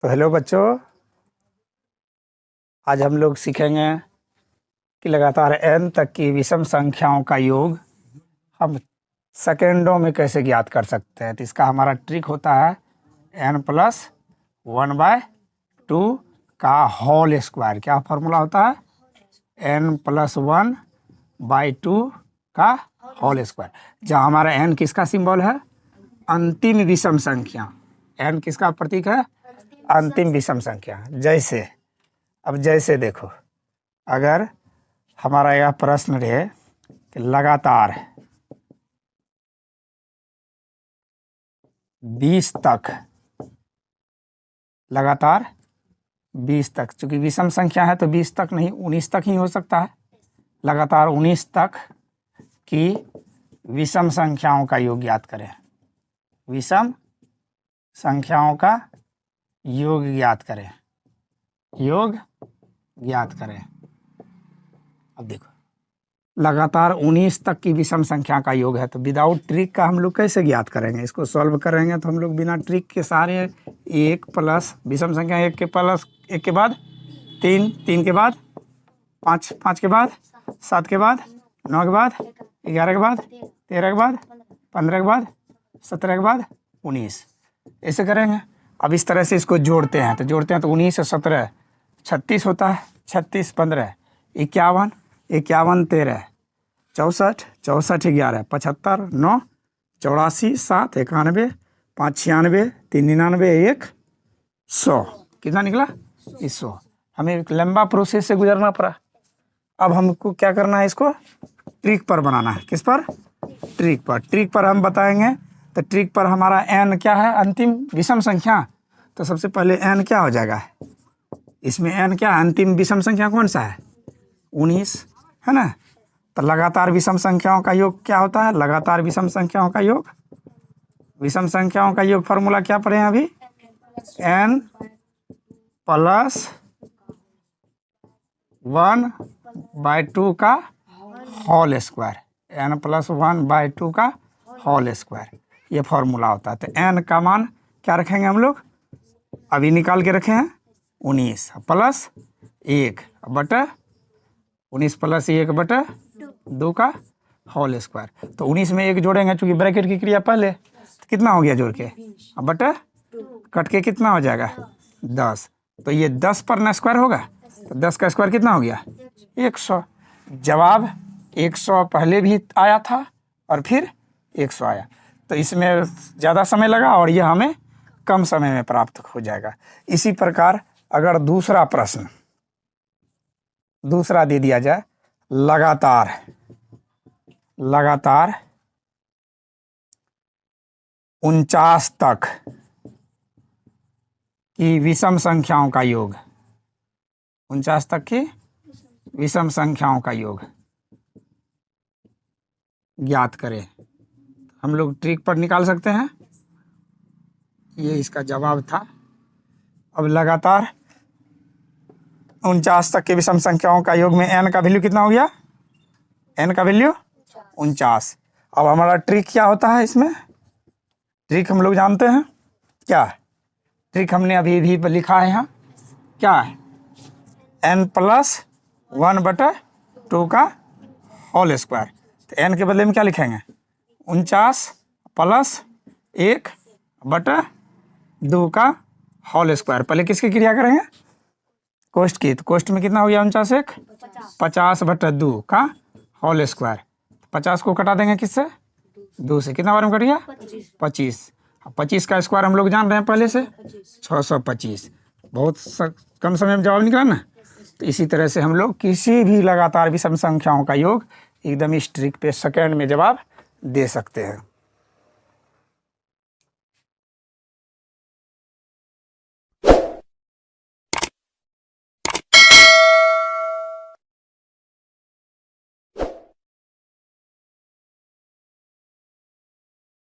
तो हेलो बच्चों, आज हम लोग सीखेंगे कि लगातार n तक की विषम संख्याओं का योग हम सेकेंडों में कैसे ज्ञात कर सकते हैं। तो इसका हमारा ट्रिक होता है n+1/2 का होल स्क्वायर। क्या फॉर्मूला होता है? n+1/2 का होल स्क्वायर। जहाँ हमारा n किसका सिंबल है? अंतिम विषम संख्या। n किसका प्रतीक है? अंतिम विषम संख्या। जैसे देखो, अगर हमारा यह प्रश्न रहे कि लगातार 20 तक, चूंकि विषम संख्या है तो 20 तक नहीं, 19 तक ही हो सकता है। लगातार 19 तक की विषम संख्याओं का योग ज्ञात करें। विषम संख्याओं का योग ज्ञात करें। अब देखो, लगातार 19 तक की विषम संख्या का योग है, तो विदाउट ट्रिक का हम लोग कैसे ज्ञात करेंगे? इसको सॉल्व करेंगे तो हम लोग बिना ट्रिक के सारे 1 प्लस विषम संख्या 1 के प्लस 1 के बाद 3, 3 के बाद 5, 5 के बाद 7 के बाद 9 के बाद 11 के बाद 13 के बाद 15 के बाद 17 के बाद 19, ऐसे करेंगे। अब इस तरह से इसको जोड़ते हैं तो 19 और 17 36 होता है। 36 15 51 51 13 64 64 11 75 9 84 7 91 5 96 3 99 1 100। कितना निकला? 100। हमें एक लंबा प्रोसेस से गुजरना पड़ा। अब हमको क्या करना है? इसको ट्रिक पर बनाना है। किस पर? ट्रिक पर हम बताएंगे। तो ट्रिक पर हमारा n क्या है? अंतिम विषम संख्या। तो सबसे पहले n क्या हो जाएगा? इसमें n क्या है? अंतिम विषम संख्या कौन सा है? 19 है ना। तो लगातार विषम संख्याओं का योग क्या होता है? लगातार विषम संख्याओं का योग फॉर्मूला क्या पढ़े हैं अभी? n+1/2 का होल स्क्वायर। n+1/2 का होल स्क्वायर, ये फॉर्मूला होता है। तो n का मान क्या रखेंगे हम लोग? अभी निकाल के रखे हैं 19 प्लस 1 बटा 19 प्लस 1 बटा 2 का होल स्क्वायर। तो 19 में 1 जोड़ेंगे, चूंकि ब्रैकेट की क्रिया पहले, तो कितना हो गया जोड़ के? बटा कट के कितना हो जाएगा? 10। तो ये 10 पर ना स्क्वायर होगा, तो 10 का स्क्वायर कितना हो गया? 100। जवाब 100 पहले भी आया था और फिर 100 आया। तो इसमें ज़्यादा समय लगा और यह हमें कम समय में प्राप्त हो जाएगा। इसी प्रकार अगर दूसरा दे दिया जाए, लगातार 49 तक की विषम संख्याओं का योग, 49 तक की विषम संख्याओं का योग ज्ञात करें। हम लोग ट्रिक पर निकाल सकते हैं। ये इसका जवाब था। अब लगातार 49 तक की विषम संख्याओं का योग में n का वैल्यू कितना हो गया? n का वैल्यू 49। अब हमारा ट्रिक क्या होता है? इसमें ट्रिक हम लोग जानते हैं क्या? ट्रिक हमने अभी भी लिखा है यहाँ। क्या है? n+1/2 का होल स्क्वायर। तो n के बदले में क्या लिखेंगे? 49 प्लस 1 बटा 2 का होल स्क्वायर। पहले किसकी क्रिया करेंगे? कोष्ठ की। तो कोष्ठ में कितना हो गया? 49 1 50 बटा 2 का होल स्क्वायर। 50 को कटा देंगे किससे? 2 से। कितना बार में कट गया? 25। 25 का स्क्वायर हम लोग जान रहे हैं पहले से, 625। बहुत कम समय में जवाब निकला ना। तो इसी तरह से हम लोग किसी भी लगातार विषम संख्याओं का योग एकदम इस ट्रिक पे सेकेंड में जवाब दे सकते हैं।